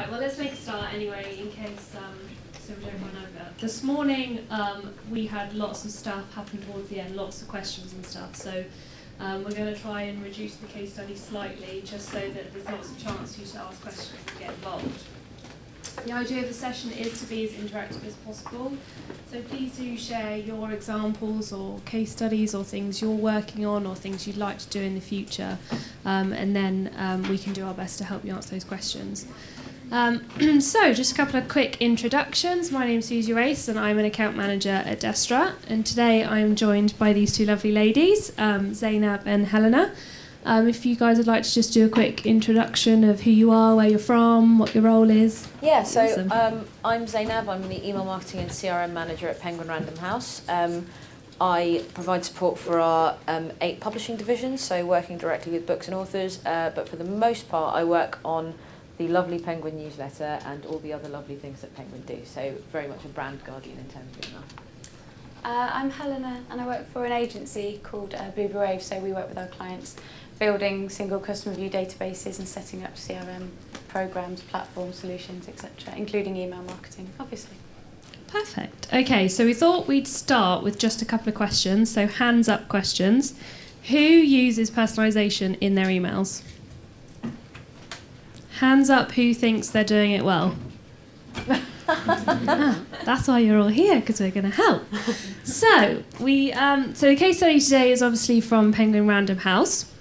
Right, well, let's make a start anyway, in case so we don't run over. This morning, we had lots of stuff happen towards the end, lots of questions and stuff. So we're going to try and reduce the case study slightly, just so that there's lots of chance for you to ask questions and get involved. The idea of the session is to be as interactive as possible. So please do share your examples or case studies or things you're working on or things you'd like to do in the future. And then we can do our best to help you answer those questions. So just a couple of quick introductions. My name's Susie Race and I'm an account manager at Adestra. And today I'm joined by these two lovely ladies, Zainab and Helena. If you guys would like to just do a quick introduction of who you are, where you're from, what your role is. Yeah, so Awesome. I'm Zainab. I'm the email marketing and CRM manager at Penguin Random House. I provide support for our 8 publishing divisions, so working directly with books and authors, but for the most part I work on the lovely Penguin newsletter and all the other lovely things that Penguin do, so very much a brand guardian in terms of email. I'm Helena and I work for an agency called Blue Wave, so we work with our clients building single customer view databases and setting up CRM programs, platform solutions, etc., including email marketing, obviously. Perfect. Okay, so we thought we'd start with just a couple of questions, so hands up questions. Who uses personalization in their emails? Hands up who thinks they're doing it well. That's why you're all here, because we're going to help. So the case study today is obviously from Penguin Random House,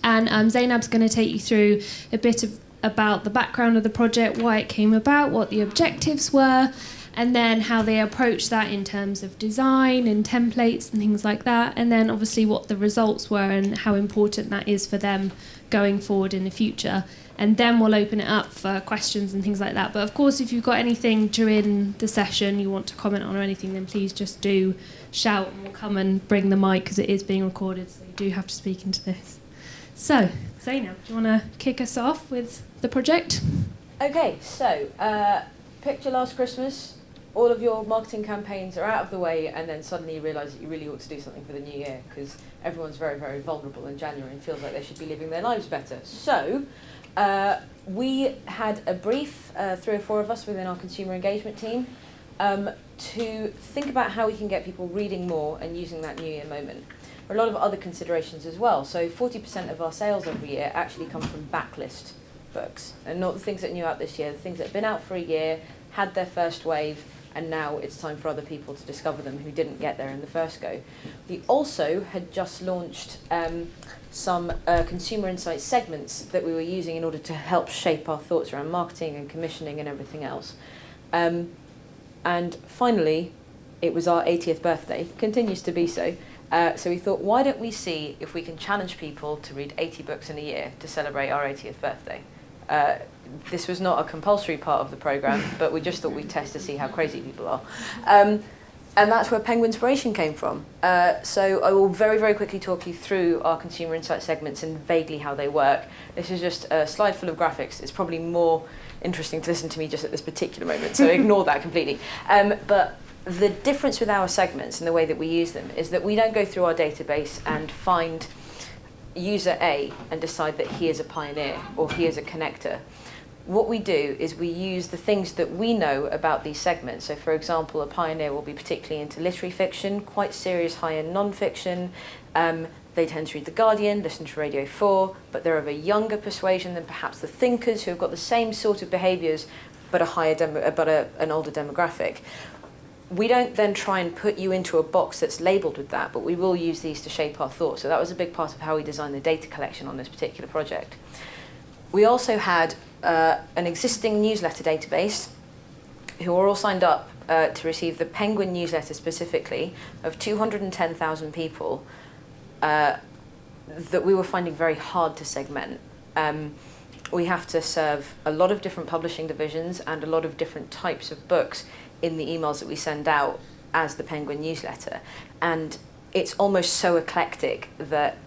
and Zainab's going to take you through a bit about the background of the project, why it came about, what the objectives were, and then how they approach that in terms of design and templates and things like that, and then obviously what the results were and how important that is for them going forward in the future. And then we'll open it up for questions and things like that. But of course, if you've got anything during the session you want to comment on or anything, then please just do shout and we'll come and bring the mic because it is being recorded, so you do have to speak into this. So, Zainab, do you want to kick us off with the project? Okay, so picture last Christmas, all of your marketing campaigns are out of the way, and then suddenly you realise that you really ought to do something for the new year because everyone's very, very vulnerable in January and feels like they should be living their lives better. So we had a brief, 3 or 4 of us within our consumer engagement team, to think about how we can get people reading more and using that New Year moment. There are a lot of other considerations as well. So 40% of our sales every year actually come from backlist books, and not the things that are new out this year, the things that have been out for a year, had their first wave, and now it's time for other people to discover them who didn't get there in the first go. We also had just launched some consumer insight segments that we were using in order to help shape our thoughts around marketing and commissioning and everything else. And finally, it was our 80th birthday, continues to be so. So we thought, why don't we see if we can challenge people to read 80 books in a year to celebrate our 80th birthday. This was not a compulsory part of the programme, but we just thought we'd test to see how crazy people are. And that's where Penguinspiration came from. So I will very, very quickly talk you through our consumer insight segments and vaguely how they work. This is just a slide full of graphics. It's probably more interesting to listen to me just at this particular moment, so ignore that completely. But the difference with our segments and the way that we use them is that we don't go through our database and find user A and decide that he is a pioneer or he is a connector. What we do is we use the things that we know about these segments. So for example, a pioneer will be particularly into literary fiction, quite serious high-end non-fiction. They tend to read The Guardian, listen to Radio 4, but they're of a younger persuasion than perhaps the thinkers who have got the same sort of behaviours but an older demographic. We don't then try and put you into a box that's labelled with that, but we will use these to shape our thoughts. So that was a big part of how we designed the data collection on this particular project. We also had an existing newsletter database who are all signed up to receive the Penguin newsletter specifically of 210,000 people that we were finding very hard to segment. We have to serve a lot of different publishing divisions and a lot of different types of books in the emails that we send out as the Penguin newsletter. And it's almost so eclectic that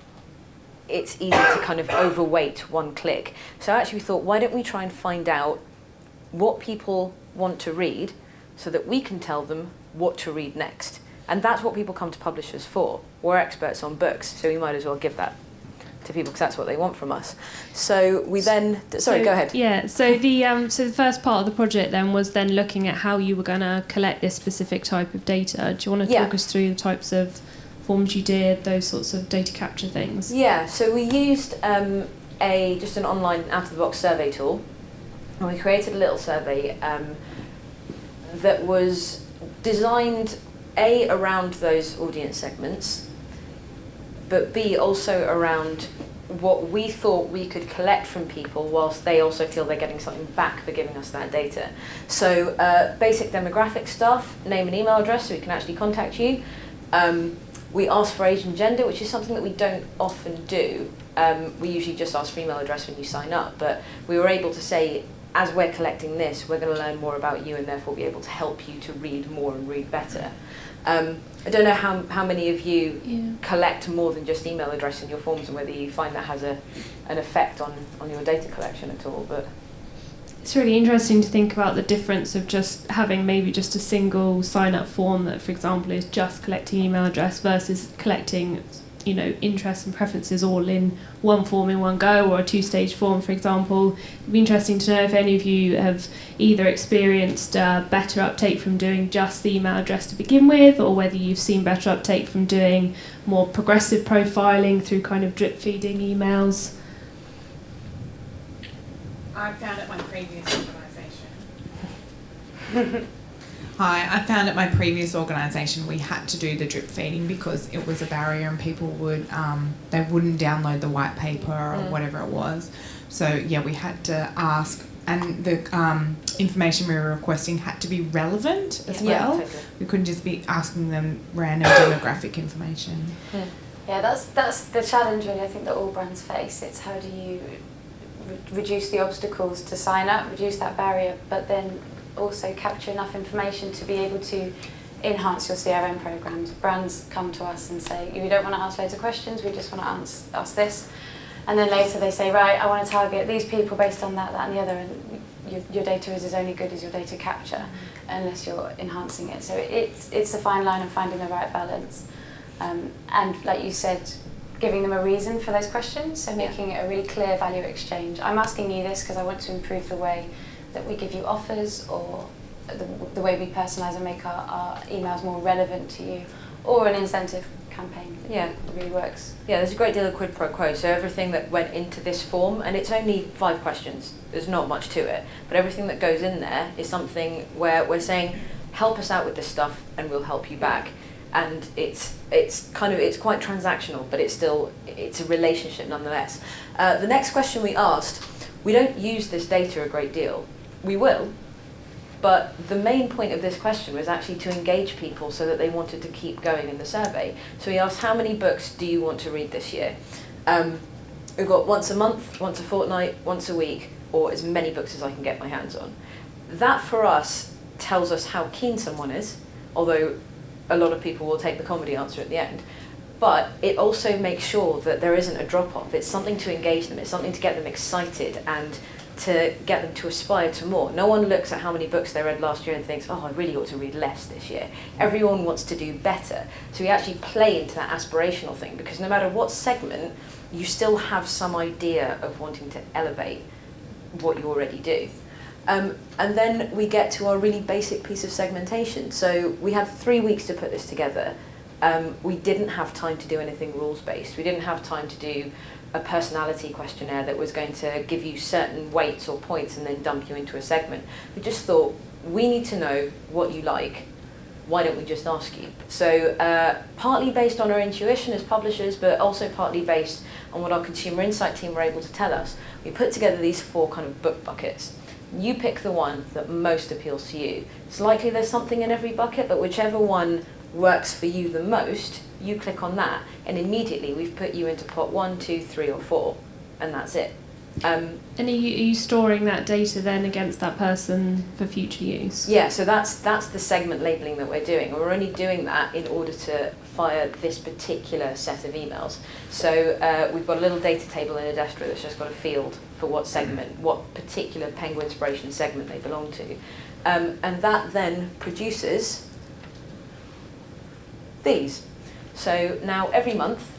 it's easy to kind of overweight one click. So actually we thought, why don't we try and find out what people want to read so that we can tell them what to read next. And that's what people come to publishers for. We're experts on books, so we might as well give that. to people because that's what they want from us. So we then, sorry, go ahead. Yeah, so the first part of the project then was then looking at how you were going to collect this specific type of data. Do you want to talk us through the types of forms you did, those sorts of data capture things? Yeah, so we used just an online out-of-the-box survey tool, and we created a little survey that was designed A, around those audience segments, but B, also around what we thought we could collect from people whilst they also feel they're getting something back for giving us that data. So basic demographic stuff, name and email address so we can actually contact you. We ask for age and gender, which is something that we don't often do. We usually just ask for email address when you sign up, but we were able to say, as we're collecting this, we're going to learn more about you and therefore be able to help you to read more and read better. I don't know how many of you collect more than just email address in your forms and whether you find that has an effect on your data collection at all. But it's really interesting to think about the difference of just having maybe just a single sign-up form that, for example, is just collecting email address versus collecting, interests and preferences all in one form in one go, or a two-stage form, for example. It'd be interesting to know if any of you have either experienced better uptake from doing just the email address to begin with, or whether you've seen better uptake from doing more progressive profiling through kind of drip feeding emails. I found at my previous organisation. I found at my previous organisation we had to do the drip feeding because it was a barrier and people they wouldn't download the white paper or whatever it was. So yeah, we had to ask, and the information we were requesting had to be relevant as well. Totally. We couldn't just be asking them random demographic information. Yeah, that's the challenge really I think that all brands face. It's how do you reduce the obstacles to sign up, reduce that barrier, but then also capture enough information to be able to enhance your CRM programs. Brands come to us and say, we don't want to ask loads of questions, we just want to ask this. And then later they say, right, I want to target these people based on that, and the other, and your data is as only good as your data capture, unless you're enhancing it. So it's a fine line of finding the right balance. And like you said, giving them a reason for those questions, so making it a really clear value exchange. I'm asking you this because I want to improve the way that we give you offers, or the way we personalise and make our emails more relevant to you, or an incentive campaign that really works. Yeah, there's a great deal of quid pro quo, so everything that went into this form, and it's only 5 questions, there's not much to it, but everything that goes in there is something where we're saying, help us out with this stuff and we'll help you back. And it's quite transactional, but it's a relationship nonetheless. The next question we asked, we don't use this data a great deal. We will, but the main point of this question was actually to engage people so that they wanted to keep going in the survey. So we asked, how many books do you want to read this year? We've got once a month, once a fortnight, once a week, or as many books as I can get my hands on. That for us tells us how keen someone is, although a lot of people will take the comedy answer at the end. But it also makes sure that there isn't a drop-off. It's something to engage them, it's something to get them excited and to get them to aspire to more. No one looks at how many books they read last year and thinks, oh, I really ought to read less this year. Everyone wants to do better. So we actually play into that aspirational thing, because no matter what segment, you still have some idea of wanting to elevate what you already do. And then we get to our really basic piece of segmentation. So we had 3 weeks to put this together. We didn't have time to do anything rules-based. We didn't have time to do a personality questionnaire that was going to give you certain weights or points and then dump you into a segment. We just thought, we need to know what you like. Why don't we just ask you? So partly based on our intuition as publishers, but also partly based on what our consumer insight team were able to tell us, we put together these 4 kind of book buckets. You pick the one that most appeals to you. It's likely there's something in every bucket, but whichever one works for you the most, you click on that, and immediately we've put you into pot 1, 2, 3, or 4, and that's it. And are you storing that data then against that person for future use? Yeah, so that's the segment labelling that we're doing. We're only doing that in order to fire this particular set of emails. So we've got a little data table in Adestra that's just got a field for what segment, what particular Penguinspiration segment they belong to. And that then produces these. So now every month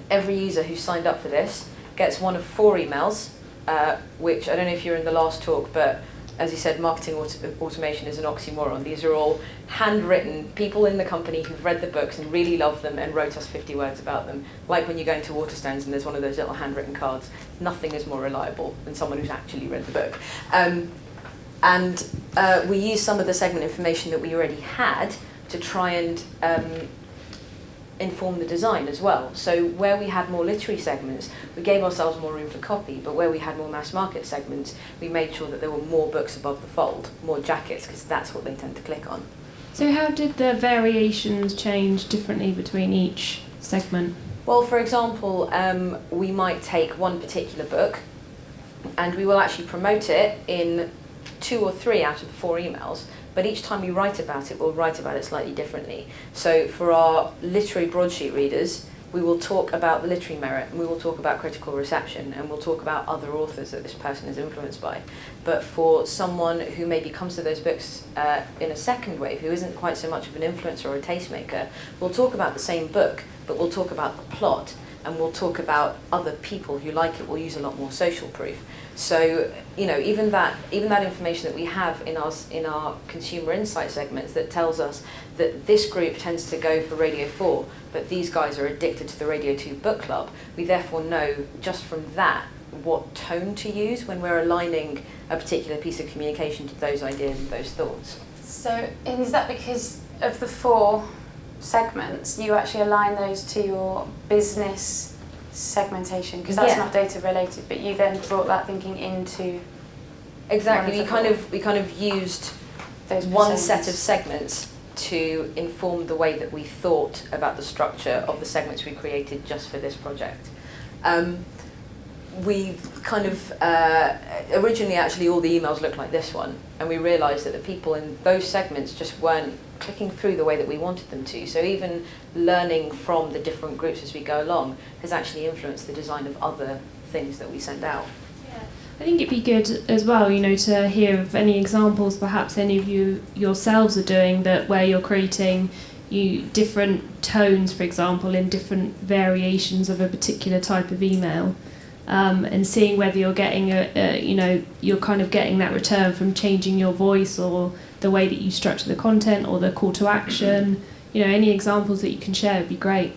every user who signed up for this gets one of 4 emails, which I don't know if you're in the last talk, but as you said, marketing automation is an oxymoron. These are all handwritten people in the company who've read the books and really love them and wrote us 50 words about them. Like when you go into Waterstones and there's one of those little handwritten cards. Nothing is more reliable than someone who's actually read the book. We used some of the segment information that we already had to try and inform the design as well. So where we had more literary segments, we gave ourselves more room for copy, but where we had more mass market segments, we made sure that there were more books above the fold, more jackets, because that's what they tend to click on. So how did the variations change differently between each segment? Well, for example, we might take one particular book and we will actually promote it in 2 or 3 out of the 4 emails, but each time we write about it, we'll write about it slightly differently. So for our literary broadsheet readers, we will talk about the literary merit, and we will talk about critical reception, and we'll talk about other authors that this person is influenced by. But for someone who maybe comes to those books in a second wave, who isn't quite so much of an influencer or a tastemaker, we'll talk about the same book, but we'll talk about the plot, and we'll talk about other people who like it. We'll use a lot more social proof. So, even that information that we have in our consumer insight segments that tells us that this group tends to go for Radio 4, but these guys are addicted to the Radio 2 book club, we therefore know just from that what tone to use when we're aligning a particular piece of communication to those ideas and those thoughts. So is that because of the 4 segments, you actually align those to your business segmentation, because that's not data related, but you then brought that thinking into exactly. We kind of used those one set of segments to inform the way that we thought about the structure of the segments we created just for this project. We kind of originally actually all the emails looked like this one, and we realised that the people in those segments just weren't clicking through the way that we wanted them to. So even learning from the different groups as we go along has actually influenced the design of other things that we send out. Yeah, I think it'd be good as well, to hear of any examples perhaps any of you yourselves are doing that, where you're creating different tones, for example, in different variations of a particular type of email. And seeing whether you're getting you're kind of getting that return from changing your voice or the way that you structure the content or the call to action. Any examples that you can share would be great.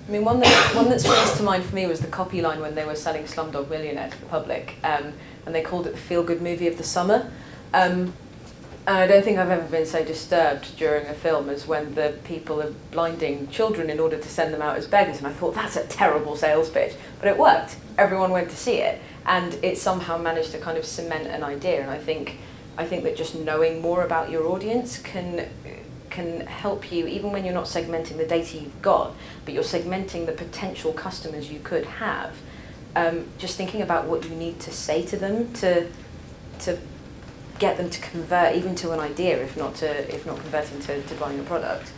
I mean, one that springs to mind for me was the copy line when they were selling Slumdog Millionaire to the public, and they called it the feel-good movie of the summer. And I don't think I've ever been so disturbed during a film as when the people are blinding children in order to send them out as beggars, and I thought, that's a terrible sales pitch. But it worked. Everyone went to see it, and it somehow managed to kind of cement an idea. And I think that just knowing more about your audience can help you, even when you're not segmenting the data you've got, but you're segmenting the potential customers you could have. Just thinking about what you need to say to them to get them to convert even to an idea, if not converting to buying a product.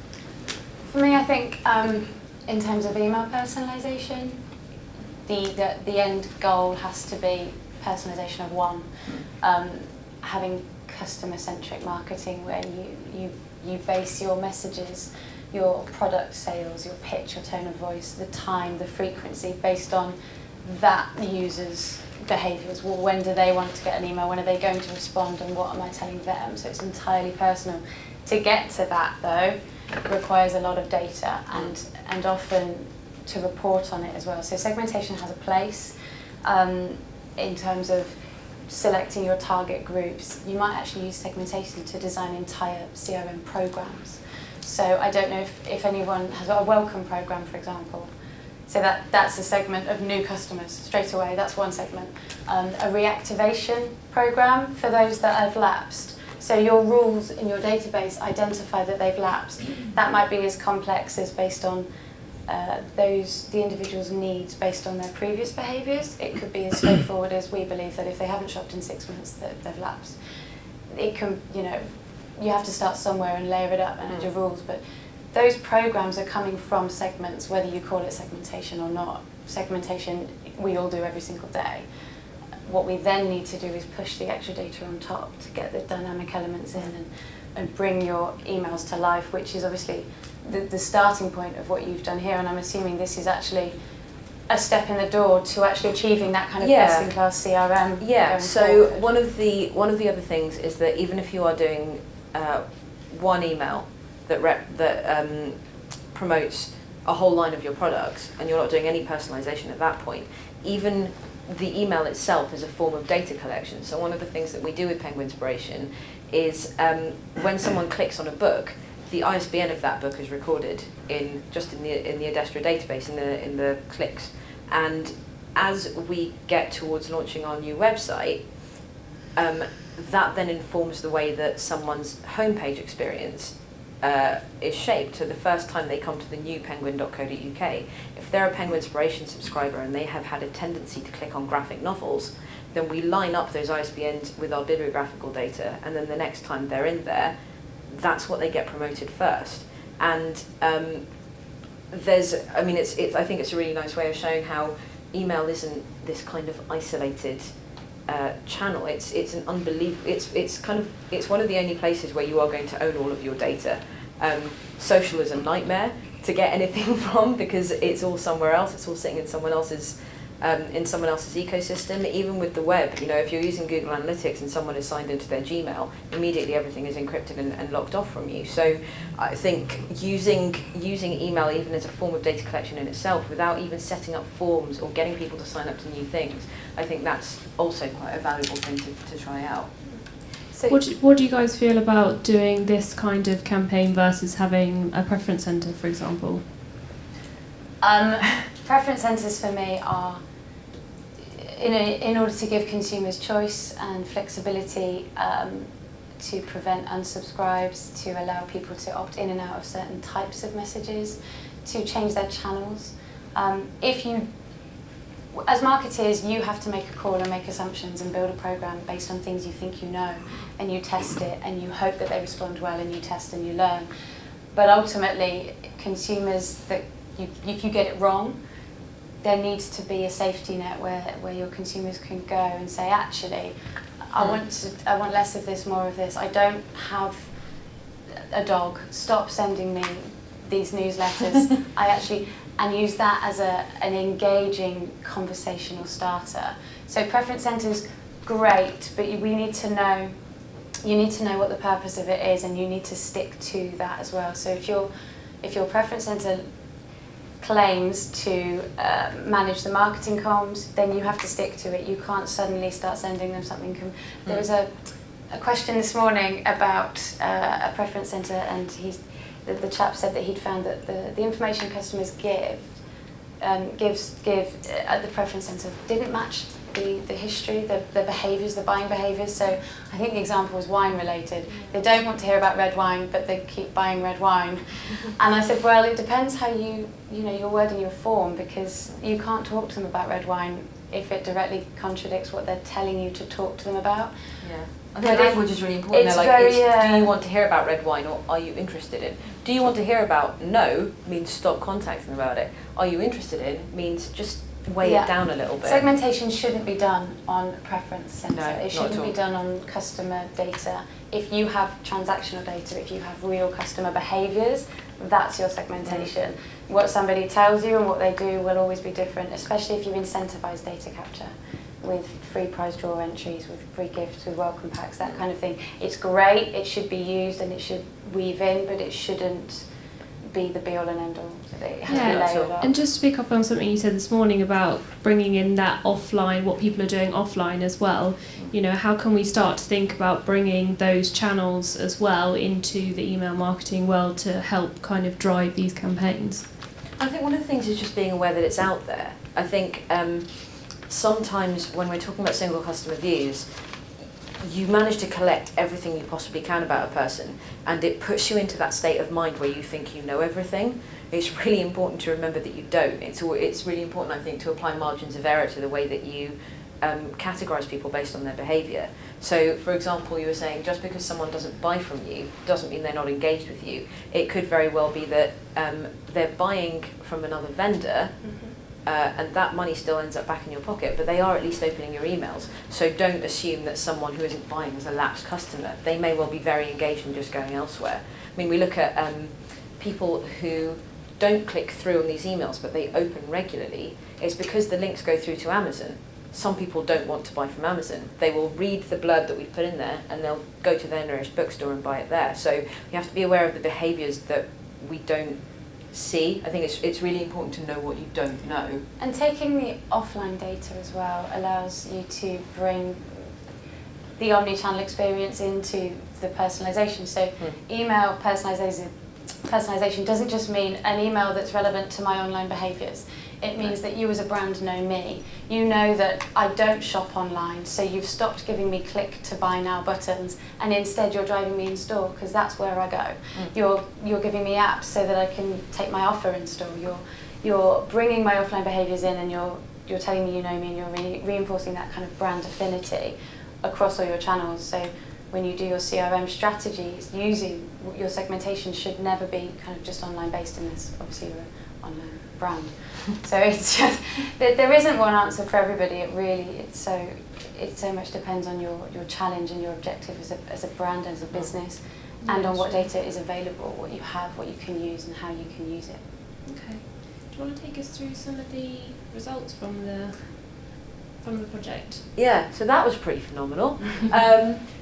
For me, I think in terms of email personalisation, the end goal has to be personalisation of one. Having customer-centric marketing where you base your messages, your product sales, your pitch, your tone of voice, the time, the frequency based on that user's behaviours. Well, when do they want to get an email? When are they going to respond? And what am I telling them? So it's entirely personal. To get to that, though, requires a lot of data and often to report on it as well. So segmentation has a place in terms of selecting your target groups. You might actually use segmentation to design entire CRM programs. So I don't know if anyone has got a welcome program, for example. So that's a segment of new customers straight away. That's one segment. A reactivation program for those that have lapsed. So your rules in your database identify that they've lapsed. That might be as complex as based on the individual's needs based on their previous behaviours. It could be as straightforward as we believe that if they haven't shopped in 6 months, that they've lapsed. It can, you have to start somewhere and layer it up and add your rules. But those programs are coming from segments, whether you call it segmentation or not. Segmentation we all do every single day. What we then need to do is push the extra data on top to get the dynamic elements in and bring your emails to life, which is obviously the starting point of what you've done here, and I'm assuming this is actually a step in the door to actually achieving that kind of best-in-class CRM. Yeah. So forward. one of the other things is that even if you are doing one email that promotes a whole line of your products, and you're not doing any personalization at that point, even the email itself is a form of data collection. So one of the things that we do with Penguinspiration is when someone clicks on a book, the ISBN of that book is recorded in the Adestra database in the clicks. And as we get towards launching our new website, that then informs the way that someone's homepage experience is shaped. So the first time they come to the new penguin.co.uk, if they're a Penguinspiration subscriber and they have had a tendency to click on graphic novels, then we line up those ISBNs with our bibliographical data, and then the next time they're in there, that's what they get promoted first. And I think it's a really nice way of showing how email isn't this kind of isolated channel. It's an it's one of the only places where you are going to own all of your data. Social is a nightmare to get anything from, because it's all somewhere else. It's all sitting in someone else's ecosystem. Even with the web, if you're using Google Analytics and someone is signed into their Gmail, immediately everything is encrypted and locked off from you. So I think using email even as a form of data collection in itself, without even setting up forms or getting people to sign up to new things, I think that's also quite a valuable thing to try out. So What do you guys feel about doing this kind of campaign versus having a preference centre, for example? Preference centres for me are in order to give consumers choice and flexibility, to prevent unsubscribes, to allow people to opt in and out of certain types of messages, to change their channels. As marketers, you have to make a call and make assumptions and build a program based on things you think you know, and you test it and you hope that they respond well, and you test and you learn. But ultimately, consumers, if you get it wrong, there needs to be a safety net where your consumers can go and say, actually, I want less of this, more of this. I don't have a dog. Stop sending me these newsletters. And use that as an engaging conversational starter. So preference centres, great, but we need to know. You need to know what the purpose of it is, and you need to stick to that as well. So if your preference centre claims to manage the marketing comms, then you have to stick to it. You can't suddenly start sending them something. There was a question this morning about a preference centre, and the chap said that he'd found that the information customers give at the preference centre didn't match the history, the behaviours, the buying behaviours. So I think the example was wine related. They don't want to hear about red wine, but they keep buying red wine. And I said, well, it depends how your word and your form, because you can't talk to them about red wine if it directly contradicts what they're telling you to talk to them about. Yeah. I think language is really important. Do you want to hear about red wine, or are you interested in? Do you want to hear about no means stop contacting about it. Are you interested in means just weigh it down a little bit. Segmentation shouldn't be done on preference centre. No, it shouldn't be done on customer data. If you have transactional data, if you have real customer behaviours, that's your segmentation. What somebody tells you and what they do will always be different, especially if you incentivise data capture with free prize draw entries, with free gifts, with welcome packs, that kind of thing. It's great, it should be used and it should weave in, but it shouldn't be the be all and end all. It has to be layered up. And just to pick up on something you said this morning about bringing in that offline, what people are doing offline as well, how can we start to think about bringing those channels as well into the email marketing world to help kind of drive these campaigns? I think one of the things is just being aware that it's out there. I think sometimes when we're talking about single customer views, you manage to collect everything you possibly can about a person, and it puts you into that state of mind where you think you know everything. It's really important to remember that you don't. It's really important, I think, to apply margins of error to the way that you categorise people based on their behaviour. So, for example, you were saying just because someone doesn't buy from you doesn't mean they're not engaged with you. It could very well be that they're buying from another vendor, and that money still ends up back in your pocket, but they are at least opening your emails. So don't assume that someone who isn't buying is a lapsed customer. They may well be very engaged and just going elsewhere. I mean, we look at people who don't click through on these emails but they open regularly is because the links go through to Amazon. Some people don't want to buy from Amazon. They will read the blurb that we've put in there and they'll go to their nearest bookstore and buy it there. So you have to be aware of the behaviours that we don't see. I think it's really important to know what you don't know. And taking the offline data as well allows you to bring the omni-channel experience into the personalisation. So email personalisation doesn't just mean an email that's relevant to my online behaviours. It means that you as a brand know me. You know that I don't shop online, so you've stopped giving me click to buy now buttons, and instead you're driving me in store because that's where I go. You're giving me apps so that I can take my offer in store. You're bringing my offline behaviours in, and you're telling me you know me, and you're reinforcing that kind of brand affinity across all your channels. So when you do your CRM strategies, using your segmentation should never be kind of just online based in this. Obviously, you're an online brand. So it's just, there isn't one answer for everybody. It so much depends on your challenge and your objective as a brand, as a business, and on what data is available, what you have, what you can use, and how you can use it. Okay. Do you want to take us through some of the results from the project? Yeah, so that was pretty phenomenal.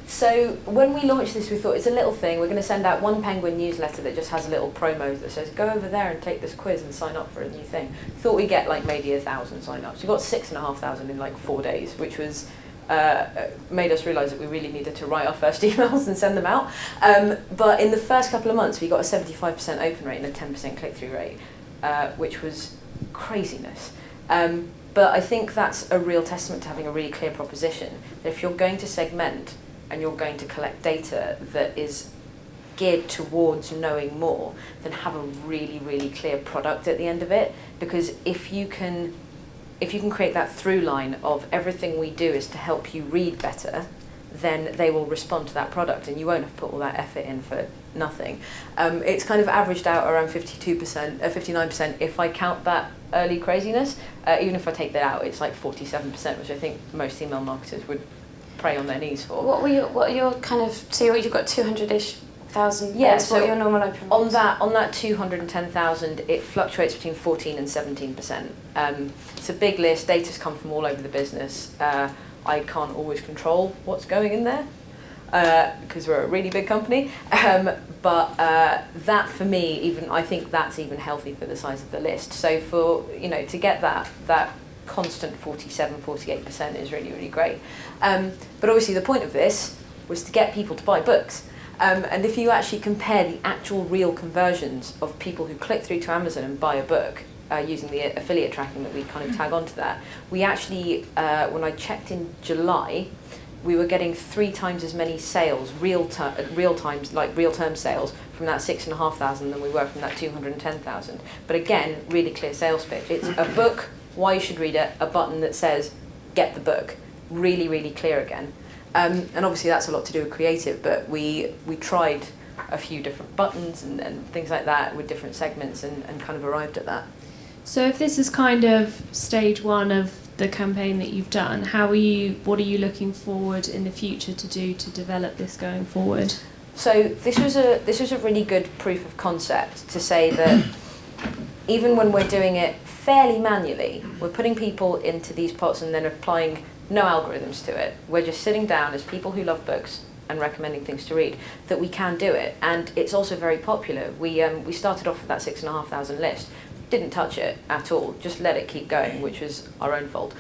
So when we launched this, we thought it's a little thing. We're going to send out one Penguin newsletter that just has a little promo that says, go over there and take this quiz and sign up for a new thing. Thought we'd get like maybe 1,000 sign-ups. We got 6,500 in like 4 days, which was made us realise that we really needed to write our first emails and send them out. But in the first couple of months, we got a 75% open rate and a 10% click-through rate, which was craziness. But I think that's a real testament to having a really clear proposition. That if you're going to segment and you're going to collect data that is geared towards knowing more, then have a really, really clear product at the end of it. Because if you can create that through line of everything we do is to help you read better, then they will respond to that product and you won't have put all that effort in for nothing. It's kind of averaged out around 59% if I count that early craziness. Even if I take that out, it's like 47%, which I think most email marketers would pray on their knees for. What are your kind of, so you've got 200-ish thousand? Yeah, so what are your normal open rates? On that 210,000, it fluctuates between 14 and 17%. It's a big list. Data's come from all over the business. I can't always control what's going in there because we're a really big company. But that for me, I think that's even healthy for the size of the list. So for to get that constant 47, 48% is really, really great. But obviously the point of this was to get people to buy books. And if you actually compare the actual real conversions of people who click through to Amazon and buy a book, using the affiliate tracking that we kind of tag onto that, we actually, when I checked in July, we were getting 3 times as many sales, real term sales from that 6,500 than we were from that 210,000. But again, really clear sales pitch. It's a book, why you should read it, a button that says get the book. Really, really clear again. And obviously that's a lot to do with creative, but we tried a few different buttons and things like that with different segments and kind of arrived at that. So if this is kind of stage 1 of the campaign that you've done, what are you looking forward in the future to do to develop this going forward? So this was a really good proof of concept to say that even when we're doing it fairly manually, we're putting people into these pots and then applying no algorithms to it. We're just sitting down as people who love books and recommending things to read, that we can do it. And it's also very popular. We started off with that 6,500 list. Didn't touch it at all, just let it keep going, which was our own fault.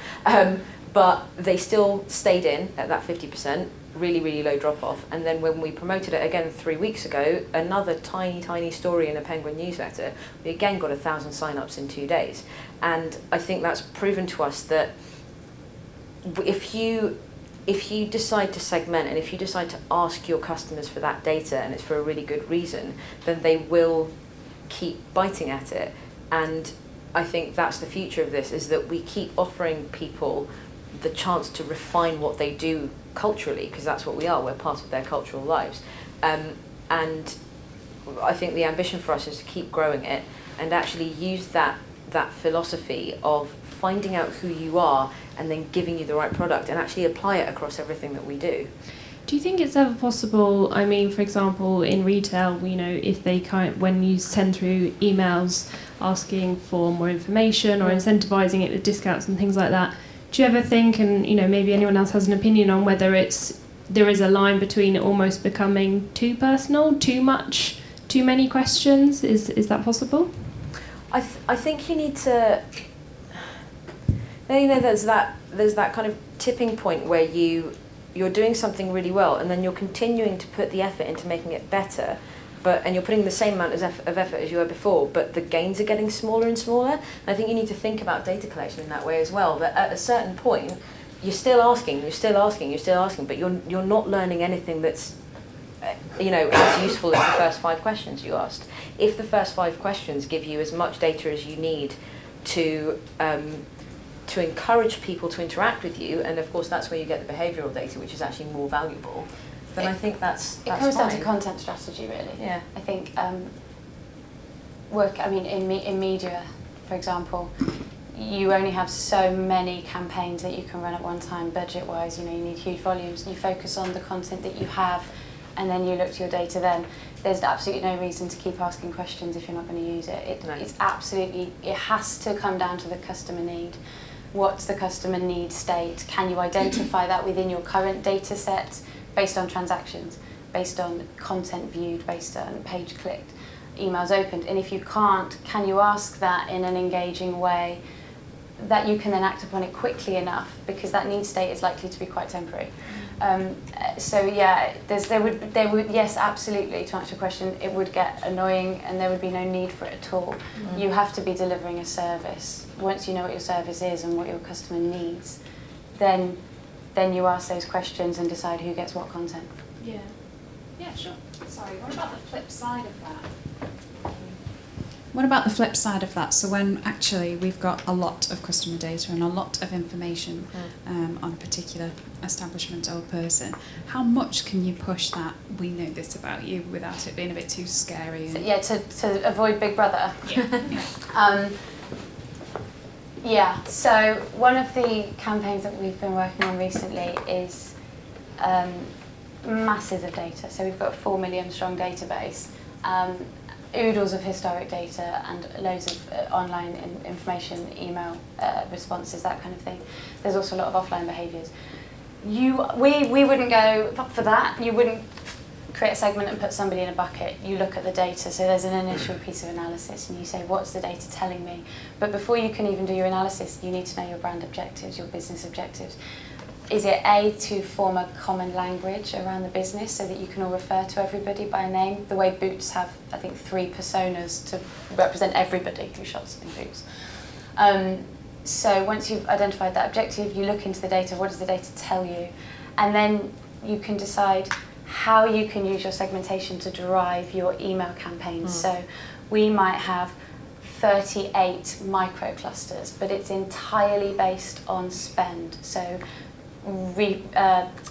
But they still stayed in at that 50%, really, really low drop-off. And then when we promoted it again 3 weeks ago, another tiny, tiny story in a Penguin newsletter, we again got 1,000 sign-ups in 2 days. And I think that's proven to us that if you decide to segment and if you decide to ask your customers for that data and it's for a really good reason, then they will keep biting at it. And I think that's the future of this, is that we keep offering people the chance to refine what they do culturally, because that's what we are, we're part of their cultural lives. And I think the ambition for us is to keep growing it and actually use that philosophy of finding out who you are and then giving you the right product and actually apply it across everything that we do. Do you think it's ever possible, I mean, for example, in retail, if they when you send through emails asking for more information or incentivizing it with discounts and things like that, do you ever think, and maybe anyone else has an opinion on whether there is a line between it almost becoming too personal, too much, too many questions? Is that possible? I think you need to. There's that kind of tipping point where you're doing something really well, and then you're continuing to put the effort into making it better, and you're putting the same amount of effort as you were before, but the gains are getting smaller and smaller. And I think you need to think about data collection in that way as well. That at a certain point, you're still asking, but you're not learning anything that's as useful as the first 5 questions you asked. If the first 5 questions give you as much data as you need to encourage people to interact with you, and of course that's where you get the behavioural data, which is actually more valuable, then I think that's it comes fine. down to content strategy, really. Yeah. I think in media, for example, you only have so many campaigns that you can run at one time budget-wise. You need huge volumes, and you focus on the content that you have, and then you look to your data then. There's absolutely no reason to keep asking questions if you're not going to use it. It's absolutely, it has to come down to the customer need. What's the customer need state? Can you identify that within your current data set based on transactions, based on content viewed, based on page clicked, emails opened? And if you can't, can you ask that in an engaging way that you can then act upon it quickly enough, because that need state is likely to be quite temporary. So yeah, there would yes, absolutely, to answer your question, it would get annoying and there would be no need for it at all. You have to be delivering a service. Once you know what your service is and what your customer needs, then you ask those questions and decide who gets what content. Yeah, sure. Sorry, what about the flip side of that? What about the flip side of that? So when actually we've got a lot of customer data and a lot of information on a particular establishment or person, how much can you push that we know this about you without it being a bit too scary? And To avoid Big Brother. So one of the campaigns that we've been working on recently is masses of data. So we've got a 4 million strong database. Oodles of historic data and loads of online information, email responses, that kind of thing. There's also a lot of offline behaviours. We wouldn't go for that. You wouldn't create a segment and put somebody in a bucket. You look at the data. So there's an initial piece of analysis and you say, what's the data telling me? But before you can even do your analysis, you need to know your brand objectives, your business objectives. Is it to form a common language around the business so that you can all refer to everybody by name? The way Boots have, I think, 3 personas to represent everybody who shops in Boots. So once you've identified that objective, you look into the data. What does the data tell you? And then you can decide how you can use your segmentation to drive your email campaigns. So we might have 38 micro clusters, but it's entirely based on spend. So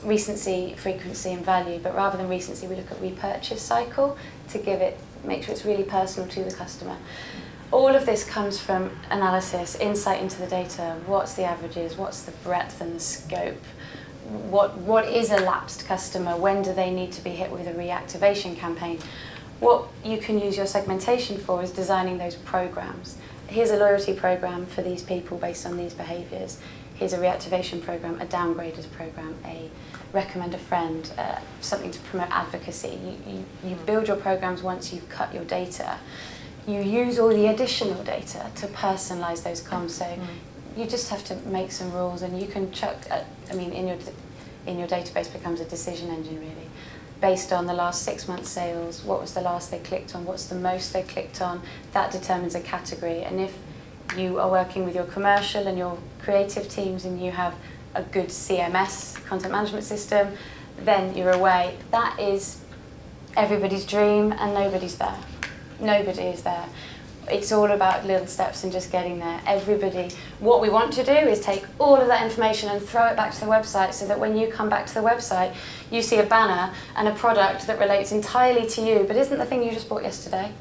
recency, frequency and value, but rather than recency we look at repurchase cycle to make sure it's really personal to the customer. All of this comes from analysis, insight into the data. What's the averages, what's the breadth and the scope, what is a lapsed customer, when do they need to be hit with a reactivation campaign. What you can use your segmentation for is designing those programs. Here's a loyalty program for these people based on these behaviours. Here's a reactivation program, a downgraders program, a recommend a friend, something to promote advocacy. You build your programs once you've cut your data. You use all the additional data to personalise those comms. So you just have to make some rules, and you can chuck. In your database becomes a decision engine really, based on the last 6 months' sales. What was the last they clicked on? What's the most they clicked on? That determines a category. And if you are working with your commercial and your creative teams and you have a good CMS, content management system, then you're away. That is everybody's dream and nobody's there. Nobody is there. It's all about little steps and just getting there. What we want to do is take all of that information and throw it back to the website so that when you come back to the website, you see a banner and a product that relates entirely to you, but isn't the thing you just bought yesterday.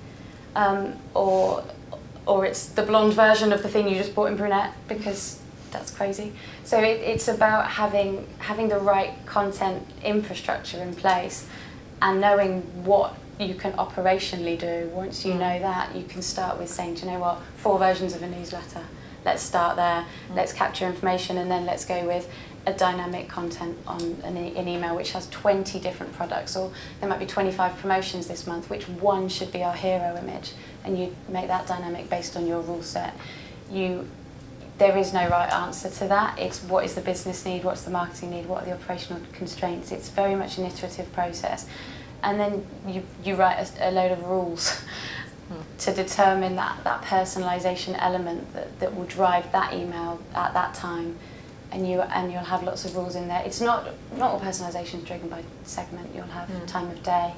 Or it's the blonde version of the thing you just bought in brunette, because that's crazy. So it's about having the right content infrastructure in place and knowing what you can operationally do. Once you know that, you can start with saying, do you know what, 4 versions of a newsletter. Let's start there, let's capture information, and then let's go with a dynamic content on an email which has 20 different products, or there might be 25 promotions this month. Which one should be our hero image? And you make that dynamic based on your rule set. There is no right answer to that. It's what is the business need, what's the marketing need, what are the operational constraints. It's very much an iterative process. And then you write a load of rules to determine that personalisation element that will drive that email at that time. And you'll have lots of rules in there. It's not all personalisation is driven by segment. You'll have time of day,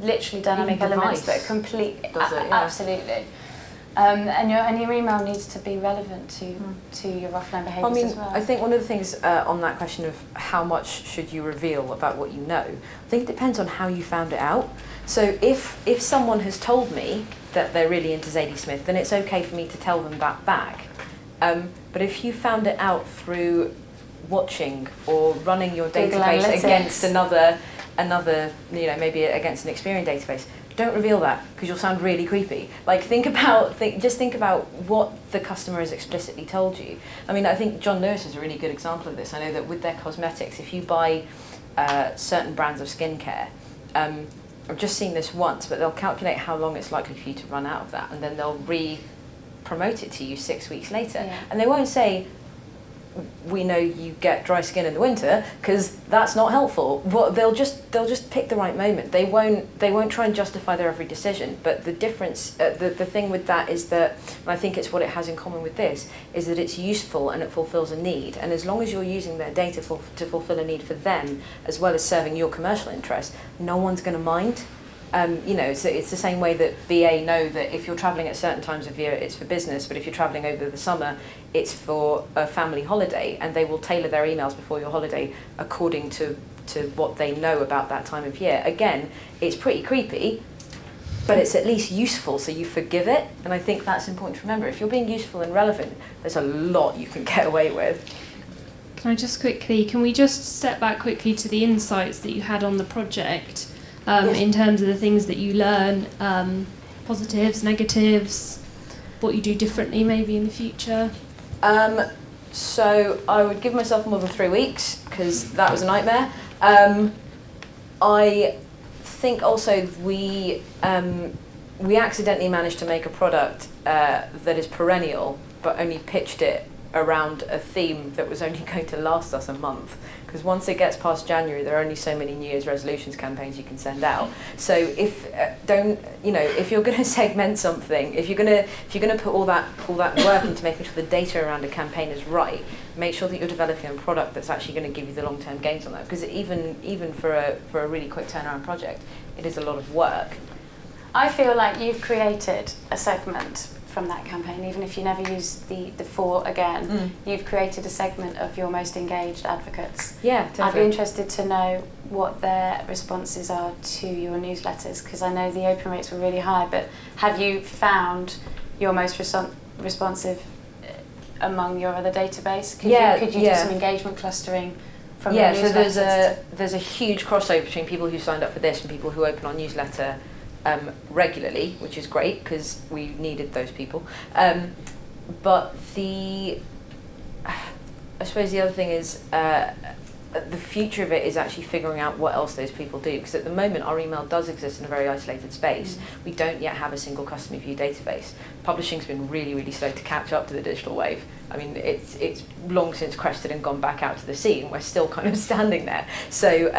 literally dynamic elements that are complete. Absolutely. And your email needs to be relevant to your offline behaviours as well. I think one of the things on that question of how much should you reveal about what you know, I think it depends on how you found it out. So if someone has told me that they're really into Zadie Smith, then it's okay for me to tell them that back. But if you found it out through watching or running your database against another, maybe against an Experian database, don't reveal that because you'll sound really creepy. Like think about what the customer has explicitly told you. I mean, I think John Lewis is a really good example of this. I know that with their cosmetics, if you buy certain brands of skincare, I've just seen this once, but they'll calculate how long it's likely for you to run out of that, and then they'll promote it to you 6 weeks later. Yeah. And they won't say, we know you get dry skin in the winter, because that's not helpful. But they'll just pick the right moment. They won't try and justify their every decision. But the difference, the thing with that is that, and I think it's what it has in common with this, is that it's useful and it fulfills a need. And as long as you're using their data to fulfill a need for them, as well as serving your commercial interest, no one's going to mind. So it's the same way that BA know that if you're travelling at certain times of year, it's for business, but if you're travelling over the summer, it's for a family holiday, and they will tailor their emails before your holiday according to what they know about that time of year. Again, it's pretty creepy, but it's at least useful, so you forgive it, and I think that's important to remember. If you're being useful and relevant, there's a lot you can get away with. Can we just step back quickly to the insights that you had on the project? Yes. In terms of the things that you learn, positives, negatives, what you do differently maybe in the future? So I would give myself more than 3 weeks, because that was a nightmare. I think also we accidentally managed to make a product that is perennial, but only pitched it around a theme that was only going to last us a month, because once it gets past January, there are only so many New Year's resolutions campaigns you can send out. So if you're going to segment something, if you're going to put all that work into making sure the data around a campaign is right, make sure that you're developing a product that's actually going to give you the long-term gains on that. Because even for a really quick turnaround project, it is a lot of work. I feel like you've created a segment from that campaign, even if you never use the 4 again, you've created a segment of your most engaged advocates. Yeah, totally. I'd be interested to know what their responses are to your newsletters, because I know the open rates were really high, but have you found your most responsive among your other database? Could you do some engagement clustering from your newsletters? So there's a huge crossover between people who signed up for this and people who open our newsletter regularly, which is great because we needed those people. But I suppose the other thing is the future of it is actually figuring out what else those people do, because at the moment our email does exist in a very isolated space. We don't yet have a single customer view database. Publishing's been really, really slow to catch up to the digital wave. I mean, it's long since crested and gone back out to the sea, and we're still kind of standing there. So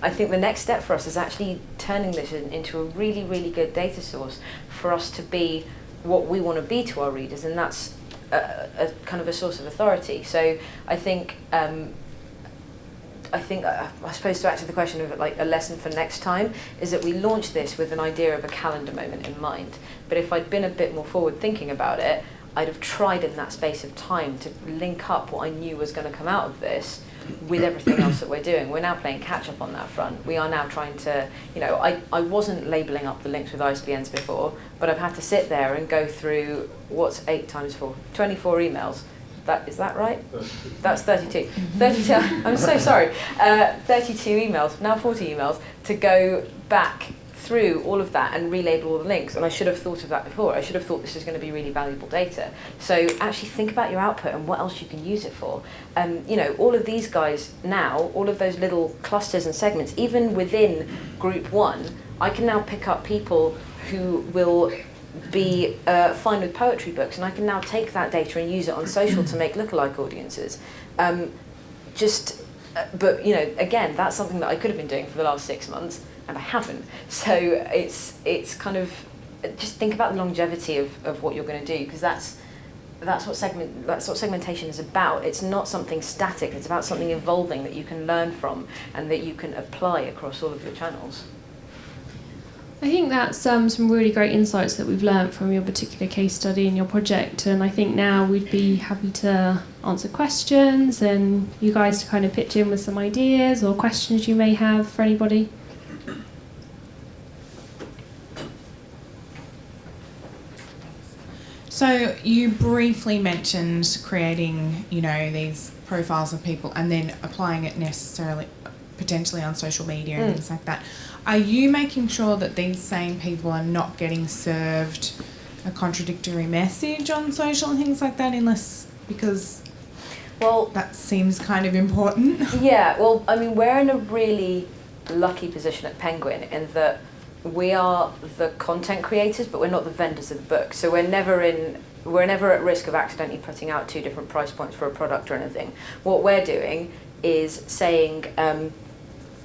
I think the next step for us is actually turning this into a really, really good data source for us to be what we want to be to our readers, and that's a kind of a source of authority. So I think I suppose to answer the question of like a lesson for next time is that we launched this with an idea of a calendar moment in mind. But if I'd been a bit more forward thinking about it, I'd have tried in that space of time to link up what I knew was going to come out of this with everything else that we're doing. We're now playing catch up on that front. We are now trying to, I wasn't labelling up the links with ISBNs before, but I've had to sit there and go through, what's 8 times 4? 24 emails. Is that right? 32. That's 32. 32, I'm so sorry. 32 emails, now 40 emails, to go back through all of that and relabel all the links. And I should have thought of that before. I should have thought this is going to be really valuable data. So actually think about your output and what else you can use it for. All of these guys now, all of those little clusters and segments, even within group 1, I can now pick up people who will be fine with poetry books, and I can now take that data and use it on social to make lookalike audiences. But again, that's something that I could have been doing for the last 6 months, and I haven't. So it's kind of, just think about the longevity of what you're going to do, because that's what segmentation is about. It's not something static. It's about something evolving that you can learn from and that you can apply across all of your channels. I think that's some really great insights that we've learned from your particular case study and your project, and I think now we'd be happy to answer questions and you guys to kind of pitch in with some ideas or questions you may have for anybody. So you briefly mentioned creating, these profiles of people and then applying it potentially on social media and things like that. Are you making sure that these same people are not getting served a contradictory message on social and things like that, because that seems kind of important? Yeah, well, I mean, we're in a really lucky position at Penguin in that we are the content creators, but we're not the vendors of the book. So we're never at risk of accidentally putting out 2 different price points for a product or anything. What we're doing is saying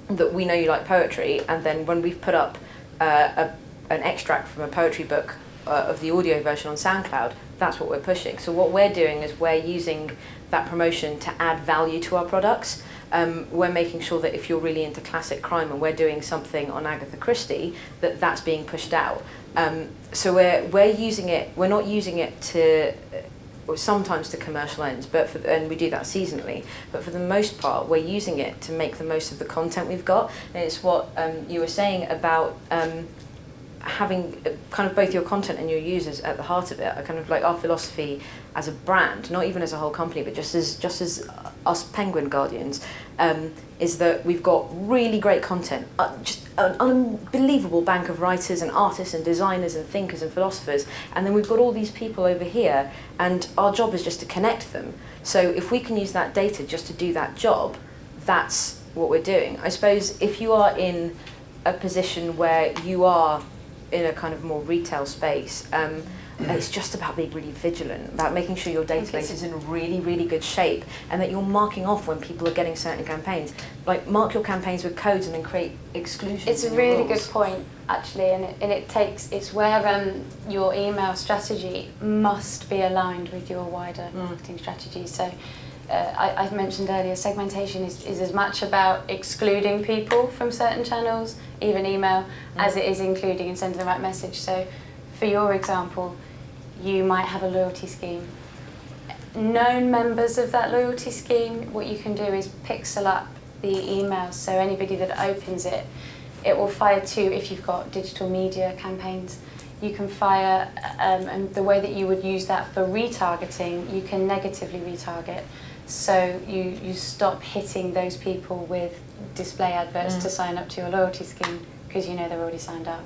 that we know you like poetry, and then when we've put up an extract from a poetry book of the audio version on SoundCloud, that's what we're pushing. So what we're doing is we're using that promotion to add value to our products. We're making sure that if you're really into classic crime and we're doing something on Agatha Christie, that's being pushed out. So we're using it. We're not using it to, or sometimes to commercial ends, and we do that seasonally. But for the most part, we're using it to make the most of the content we've got. And it's what you were saying about having kind of both your content and your users at the heart of it. I kind of like our philosophy as a brand, not even as a whole company, but just as us Penguin Guardians, is that we've got really great content, just an unbelievable bank of writers and artists and designers and thinkers and philosophers, and then we've got all these people over here, and our job is just to connect them. So if we can use that data just to do that job, that's what we're doing. I suppose if you are in a position where you are in a kind of more retail space, it's just about being really vigilant, about making sure your database is in really, really good shape, and that you're marking off when people are getting certain campaigns. Like, mark your campaigns with codes and then create exclusions. It's a really good point, actually, and it's where your email strategy must be aligned with your wider marketing strategy. So I mentioned earlier, segmentation is as much about excluding people from certain channels, even email, as it is including and sending the right message. So for your example, you might have a loyalty scheme. Known members of that loyalty scheme, what you can do is pixel up the emails, so anybody that opens it, it will fire to, if you've got digital media campaigns, you can fire, and the way that you would use that for retargeting, you can negatively retarget. So you stop hitting those people with display adverts to sign up to your loyalty scheme, because you know they're already signed up.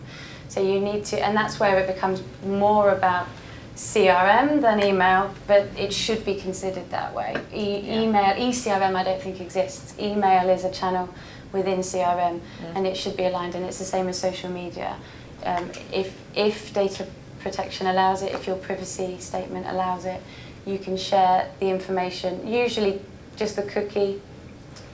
So you need to, and that's where it becomes more about CRM than email, but it should be considered that way. Email, eCRM I don't think exists. Email is a channel within CRM, and it should be aligned, and it's the same as social media. If data protection allows it, if your privacy statement allows it, you can share the information, usually just the cookie,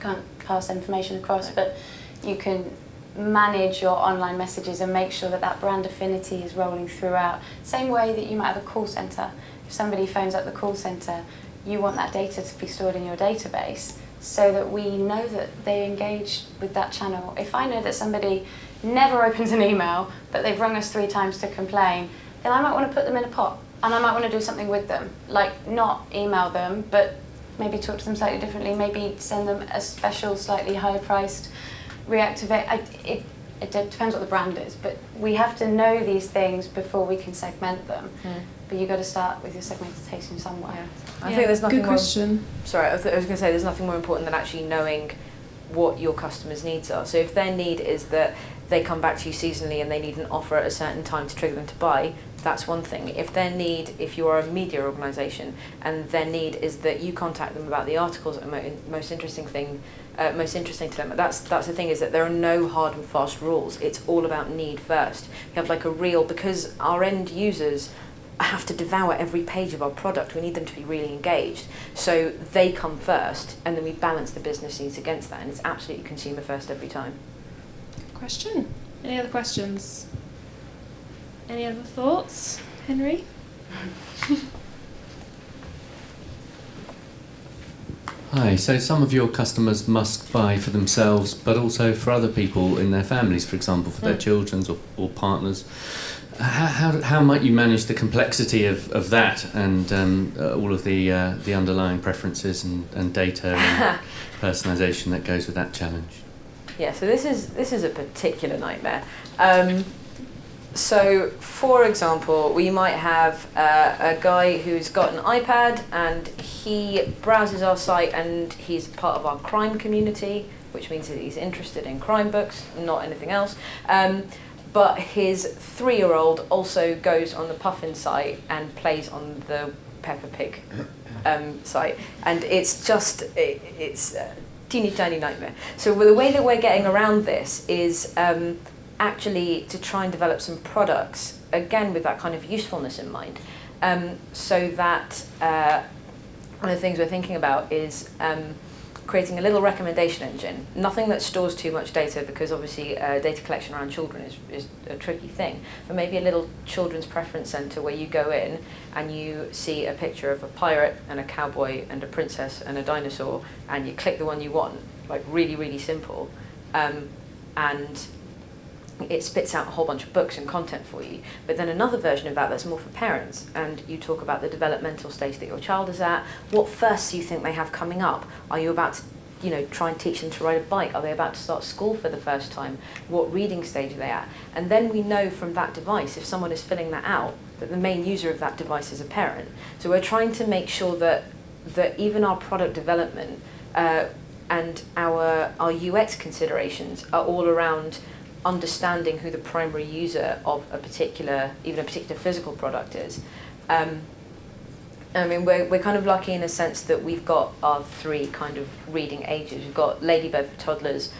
can't pass information across, but you can manage your online messages and make sure that brand affinity is rolling throughout. Same way that you might have a call centre. If somebody phones up the call centre, you want that data to be stored in your database so that we know that they engage with that channel. If I know that somebody never opens an email, but they've rung us 3 times to complain, then I might want to put them in a pot and I might want to do something with them, like not email them, but maybe talk to them slightly differently, maybe send them a special, slightly higher priced reactivate. It depends what the brand is, but we have to know these things before we can segment them. But you've got to start with your segmentation somewhere. I think there's nothing good more. question. Sorry, I was going to say there's nothing more important than actually knowing what your customers' needs are. So if their need is that they come back to you seasonally and they need an offer at a certain time to trigger them to buy, that's one thing. If their need, if you are a media organisation and their need is that you contact them about the articles that are most interesting to them, that's the thing, is that there are no hard and fast rules. It's all about need first. You have like a real, because our end users have to devour every page of our product, we need them to be really engaged. So they come first, and then we balance the business needs against that, and it's absolutely consumer first every time. Question. Any other questions? Any other thoughts? Henry? Hi, so some of your customers must buy for themselves, but also for other people in their families, for example, for their children or partners. How might you manage the complexity of that and all of the underlying preferences and data and personalisation that goes with that challenge? Yeah, so this is a particular nightmare. So, for example, we might have a guy who's got an iPad and he browses our site and he's part of our crime community, which means that he's interested in crime books, not anything else. But his 3-year-old also goes on the Puffin site and plays on the Peppa Pig site, and it's just it's a teeny tiny nightmare. So the way that we're getting around this is actually to try and develop some products, again with that kind of usefulness in mind, so that one of the things we're thinking about is creating a little recommendation engine. Nothing that stores too much data, because obviously data collection around children is a tricky thing, but maybe a little children's preference centre where you go in and you see a picture of a pirate and a cowboy and a princess and a dinosaur, and you click the one you want, like really, really simple, and it spits out a whole bunch of books and content for you. But then another version of that that's more for parents, and you talk about the developmental stage that your child is at, what firsts you think they have coming up. Are you about to try and teach them to ride a bike? Are they about to start school for the first time? What reading stage are they at? And then we know from that device, if someone is filling that out, that the main user of that device is a parent. So we're trying to make sure that even our product development and our UX considerations are all around understanding who the primary user of a particular physical product is. I mean, we're kind of lucky in a sense that we've got our 3 kind of reading ages. We've got Ladybird for toddlers,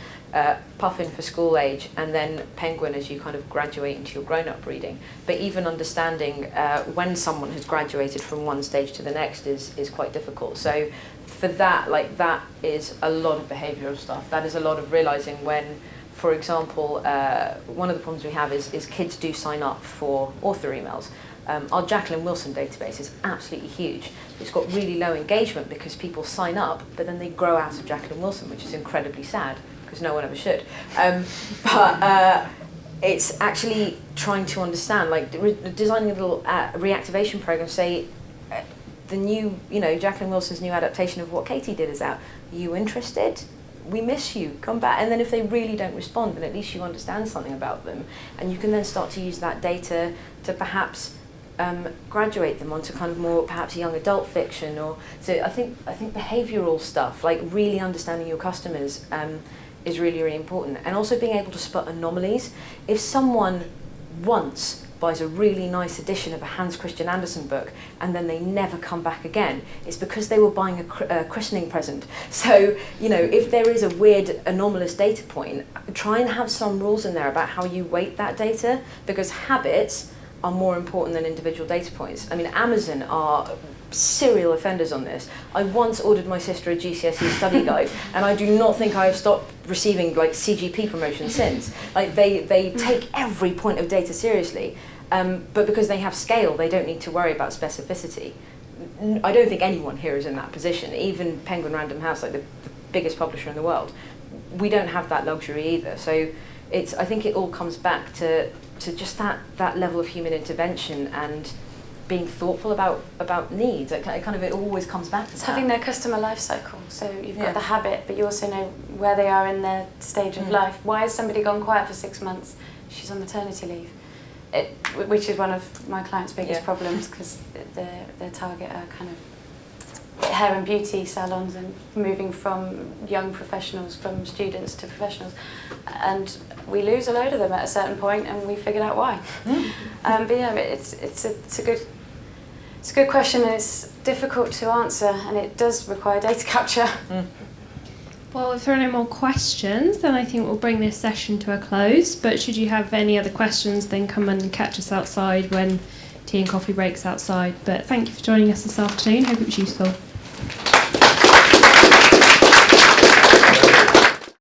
Puffin for school age, and then Penguin as you kind of graduate into your grown-up reading. But even understanding when someone has graduated from one stage to the next is quite difficult. So for that, that is a lot of behavioural stuff. That is a lot of realising when, for example, one of the problems we have is kids do sign up for author emails. Our Jacqueline Wilson database is absolutely huge. It's got really low engagement because people sign up, but then they grow out of Jacqueline Wilson, which is incredibly sad, because no one ever should. But it's actually trying to understand, designing a little reactivation program, say, the new, Jacqueline Wilson's new adaptation of What Katie Did is out. Are you interested? We miss you, come back. And then if they really don't respond, then at least you understand something about them, and you can then start to use that data to perhaps graduate them onto kind of more perhaps young adult fiction. Or so I think behavioural stuff, like really understanding your customers, is really, really important, and also being able to spot anomalies. If someone once buys a really nice edition of a Hans Christian Andersen book and then they never come back again, it's because they were buying a christening present. So, if there is a weird anomalous data point, try and have some rules in there about how you weight that data, because habits are more important than individual data points. I mean, Amazon are serial offenders on this. I once ordered my sister a GCSE study guide, and I do not think I have stopped receiving CGP promotions since. They take every point of data seriously, but because they have scale, they don't need to worry about specificity. I don't think anyone here is in that position. Even Penguin Random House, the biggest publisher in the world, we don't have that luxury either. So I think it all comes back to just that level of human intervention and being thoughtful about needs. It always comes back to It's that. having their customer life cycle. So you've got Yeah. the habit, but you also know where they are in their stage of life. Why has somebody gone quiet for 6 months? She's on maternity leave. Which is one of my clients' biggest problems, because their target are kind of hair and beauty salons and moving from young professionals, from students to professionals. And we lose a load of them at a certain point, and we figured out why. But yeah, it's a good question, and it's difficult to answer, and it does require data capture. Well, if there are no more questions, then I think we'll bring this session to a close. But should you have any other questions, then come and catch us outside when tea and coffee breaks outside. But thank you for joining us this afternoon. Hope it was useful.